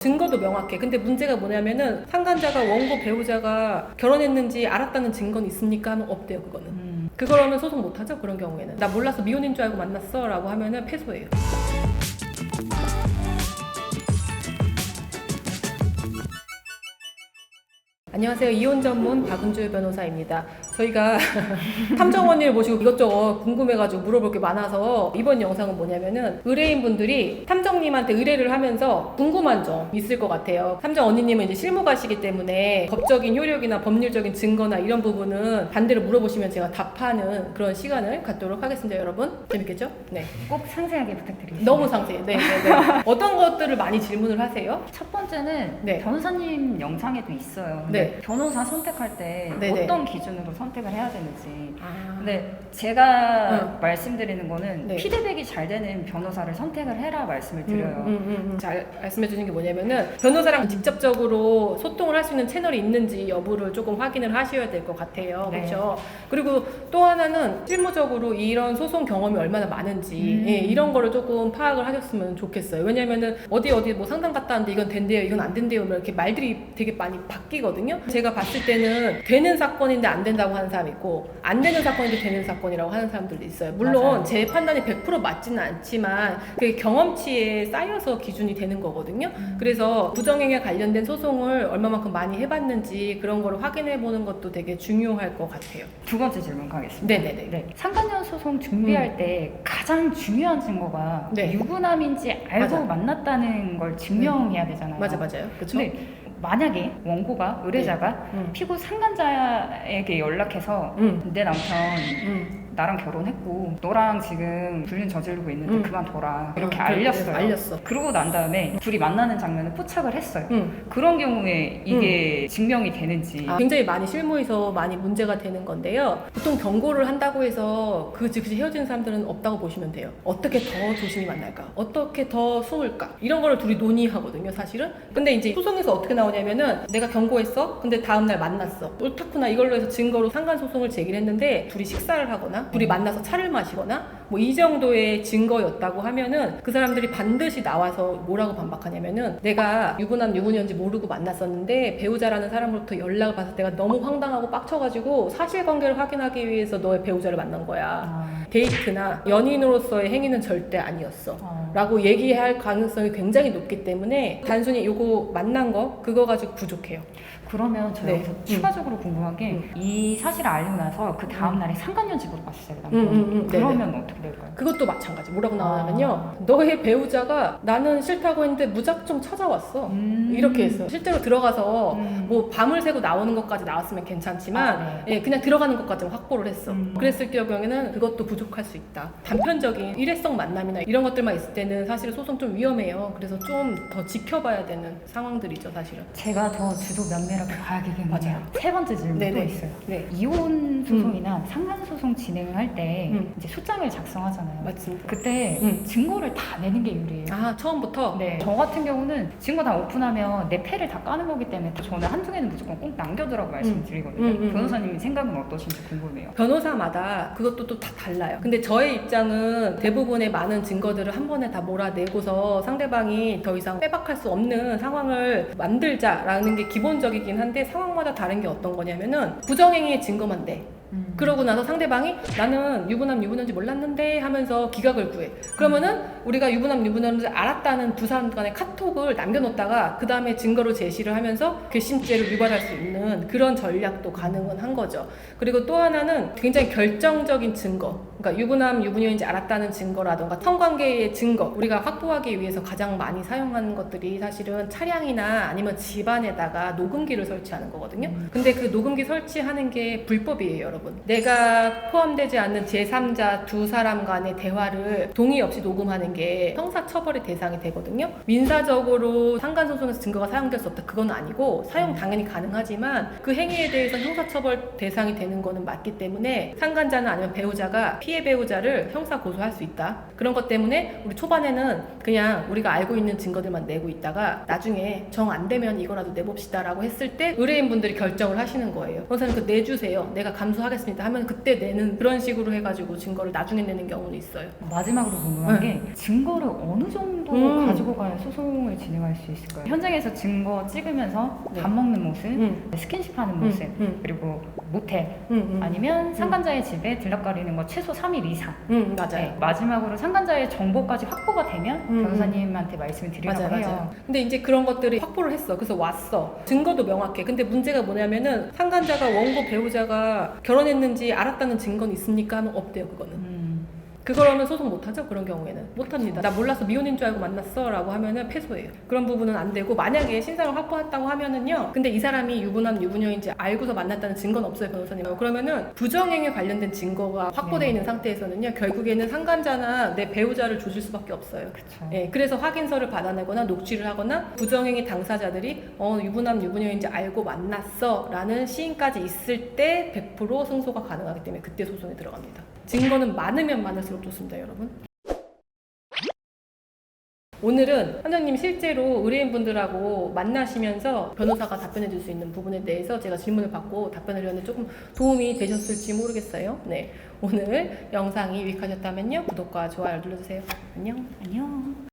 증거도 명확해. 근데 문제가 뭐냐면은 상간자가 원고 배우자가 결혼했는지 알았다는 증거는 있습니까? 하면 없대요. 그거는. 그거라면 소송 못하죠. 그런 경우에는. 나 몰라서 미혼인 줄 알고 만났어 라고 하면은 패소해요. 안녕하세요. 이혼 전문 박은주 변호사입니다. 저희가 탐정원을 모시고 이것저것 궁금해가지고 물어볼 게 많아서 이번 영상은 뭐냐면은 의뢰인분들이 탐정님한테 의뢰를 하면서 궁금한 점 있을 것 같아요. 탐정 언니님은 이제 실무가시기 때문에 법적인 효력이나 법률적인 증거나 이런 부분은 반대로 물어보시면 제가 답하는 그런 시간을 갖도록 하겠습니다. 여러분 재밌겠죠? 네. 꼭 상세하게 부탁드리겠습니다. 너무 상세해요. 네. 어떤 것들을 많이 질문을 하세요? 첫 번째는 네. 변호사님 영상에도 있어요. 네. 변호사 선택할 때 네네. 어떤 기준으로 선택을 해야 되는지. 아. 근데 제가 말씀드리는 거는 네. 피드백이 잘 되는 변호사를 선택을 해라 말씀을 드려요. 잘 말씀해 주는 게 뭐냐면은 변호사랑 직접적으로 소통을 할 수 있는 채널이 있는지 여부를 조금 확인을 하셔야 될 것 같아요. 네. 그렇죠? 그리고 또 하나는 실무적으로 이런 소송 경험이 얼마나 많은지 예, 이런 거를 조금 파악을 하셨으면 좋겠어요. 왜냐면은 어디 뭐 상담 갔다 왔는데 이건 된대요, 이건 안 된대요, 뭐 이렇게 말들이 되게 많이 바뀌거든요. 제가 봤을 때는 되는 사건인데 안 된다고 하는 사람 있고 안 되는 사건인데 되는 사건이라고 하는 사람들도 있어요. 물론 맞아요. 제 판단이 100% 맞지는 않지만 그게 경험치에 쌓여서 기준이 되는 거거든요. 그래서 부정행위에 관련된 소송을 얼마만큼 많이 해봤는지 그런 거를 확인해 보는 것도 되게 중요할 것 같아요. 두 번째 질문 가겠습니다. 네네네. 네. 상간녀 소송 준비할 때 가장 중요한 증거가 네. 유부남인지 알고 맞아. 만났다는 걸 증명해야 되잖아요. 맞아요. 그렇죠? 근데 만약에 원고가 의뢰자가 피고 상간자에게 연락해서 내 남편 나랑 결혼했고 너랑 지금 불륜 저지르고 있는데 그만둬라 이렇게 알렸어요. 알렸어. 그러고 난 다음에 둘이 만나는 장면을 포착을 했어요. 그런 경우에 이게 증명이 되는지. 굉장히 많이 실무에서 많이 문제가 되는 건데요. 보통 경고를 한다고 해서 그 즉시 헤어지는 사람들은 없다고 보시면 돼요. 어떻게 더 조심히 만날까? 어떻게 더 숨을까? 이런 거를 둘이 논의하거든요, 사실은. 근데 이제 소송에서 어떻게 나오냐면은 내가 경고했어. 근데 다음날 만났어. 옳다구나 이걸로 해서 증거로 상간소송을 제기를 했는데 둘이 식사를 하거나 둘이 만나서 차를 마시거나 뭐 이 정도의 증거였다고 하면은 그 사람들이 반드시 나와서 뭐라고 반박하냐면은 내가 유부남 유부녀인지 모르고 만났었는데 배우자라는 사람으로부터 연락을 받아서 내가 너무 황당하고 빡쳐가지고 사실관계를 확인하기 위해서 너의 배우자를 만난 거야. 데이트나 연인으로서의 행위는 절대 아니었어 라고 얘기할 가능성이 굉장히 높기 때문에 단순히 요거 만난 거 그거 가지고 부족해요. 그러면 저 네. 여기서 추가적으로 궁금한 게 이 사실을 알고 나서 그 다음날에 상간녀 집으로 갔어요. 그러면 어떻게 될까요? 그것도 마찬가지. 뭐라고 나오냐면요. 너의 배우자가 나는 싫다고 했는데 무작정 찾아왔어. 이렇게 했어요. 실제로 들어가서 뭐 밤을 새고 나오는 것까지 나왔으면 괜찮지만 예, 그냥 들어가는 것까지는 확보를 했어. 그랬을 경우에는 그것도 부족할 수 있다. 단편적인 일회성 만남이나 이런 것들만 있을 때는 사실 소송 좀 위험해요. 그래서 좀 더 지켜봐야 되는 상황들이죠, 사실은. 제가 더 주도 면밀하게 봐야 되겠네요. 맞아요. 세 번째 질문 또 네네. 있어요. 네. 이혼 소송이나 상간 소송 진행을 할 때 이제 소장을 작성하잖아요. 맞습니다. 그때 증거를 다 내는 게 유리해요. 아, 처음부터? 네. 저 같은 경우는 증거 다 오픈하면 내 패를 다 까는 거기 때문에 저는 한두 개는 무조건 꼭 남겨두라고 말씀드리거든요. 변호사님 생각은 어떠신지 궁금해요. 변호사마다 그것도 또 다 달라요. 근데 저의 입장은 대부분의 많은 증거들을 한 번에 다 몰아내고서 상대방이 더 이상 빼박할 수 없는 상황을 만들자라는 게 기본적이긴 한데 상황마다 다른 게 어떤 거냐면은 부정행위의 증거만 돼. 그러고 나서 상대방이 나는 유부남 유부녀인지 몰랐는데 하면서 기각을 구해. 그러면은 우리가 유부남 유부녀인지 알았다는 두 사람 간의 카톡을 남겨놓다가 그 다음에 증거로 제시를 하면서 괘씸죄를 유발할 수 있는 그런 전략도 가능은 한 거죠. 그리고 또 하나는 굉장히 결정적인 증거, 그러니까 유부남 유부녀인지 알았다는 증거라던가 성관계의 증거, 우리가 확보하기 위해서 가장 많이 사용하는 것들이 사실은 차량이나 아니면 집안에다가 녹음기를 설치하는 거거든요. 근데 그 녹음기 설치하는 게 불법이에요, 여러분. 내가 포함되지 않는 제3자 두 사람 간의 대화를 동의 없이 녹음하는 게 형사처벌의 대상이 되거든요. 민사적으로 상간소송에서 증거가 사용될 수 없다, 그건 아니고 사용 당연히 가능하지만 그 행위에 대해서 형사처벌 대상이 되는 거는 맞기 때문에 상간자는 아니면 배우자가 피해 배우자를 형사 고소할 수 있다. 그런 것 때문에 우리 초반에는 그냥 우리가 알고 있는 증거들만 내고 있다가 나중에 정 안 되면 이거라도 내봅시다 라고 했을 때 의뢰인분들이 결정을 하시는 거예요. 변호사님 그 내주세요. 내가 감수하겠습니다 합니다 하면 그때 내는 그런 식으로 해가지고 증거를 나중에 내는 경우는 있어요. 마지막으로 궁금한 게 증거를 어느 정도 가지고 가야 소송을 진행할 수 있을까요? 현장에서 증거 찍으면서 네. 밥 먹는 모습, 스킨십하는 모습, 그리고 모텔 아니면 상간자의 집에 들락거리는 거 최소 3일 이상. 맞아요. 네, 마지막으로 상간자의 정보까지 확보가 되면 변호사님한테 말씀을 드리라고 맞아요, 해요. 맞아요. 근데 이제 그런 것들이 확보를 했어. 그래서 왔어. 증거도 명확해. 근데 문제가 뭐냐면은 상간자가 원고 배우자가 결혼했는지 알았다는 증거는 있습니까? 하면 없대요, 그거는. 그거로는 소송 못하죠. 그런 경우에는 못합니다. 나 몰라서 미혼인 줄 알고 만났어 라고 하면은 패소해요. 그런 부분은 안 되고, 만약에 신상을 확보했다고 하면은요, 근데 이 사람이 유부남 유부녀인지 알고서 만났다는 증거는 없어요, 변호사님. 그러면은 부정행위에 관련된 증거가 확보되어 있는 상태에서는요, 결국에는 상간자나 내 배우자를 조질 수밖에 없어요. 그렇죠. 예, 그래서 확인서를 받아내거나 녹취를 하거나 부정행위 당사자들이 유부남 유부녀인지 알고 만났어 라는 시인까지 있을 때 100% 승소가 가능하기 때문에 그때 소송에 들어갑니다. 증거는 많으면 많을수록 좋습니다, 여러분. 오늘은 원장님 실제로 의뢰인분들하고 만나시면서 변호사가 답변해 줄 수 있는 부분에 대해서 제가 질문을 받고 답변을 하는데 조금 도움이 되셨을지 모르겠어요. 네, 오늘 영상이 유익하셨다면요, 구독과 좋아요 눌러주세요. 안녕. 안녕.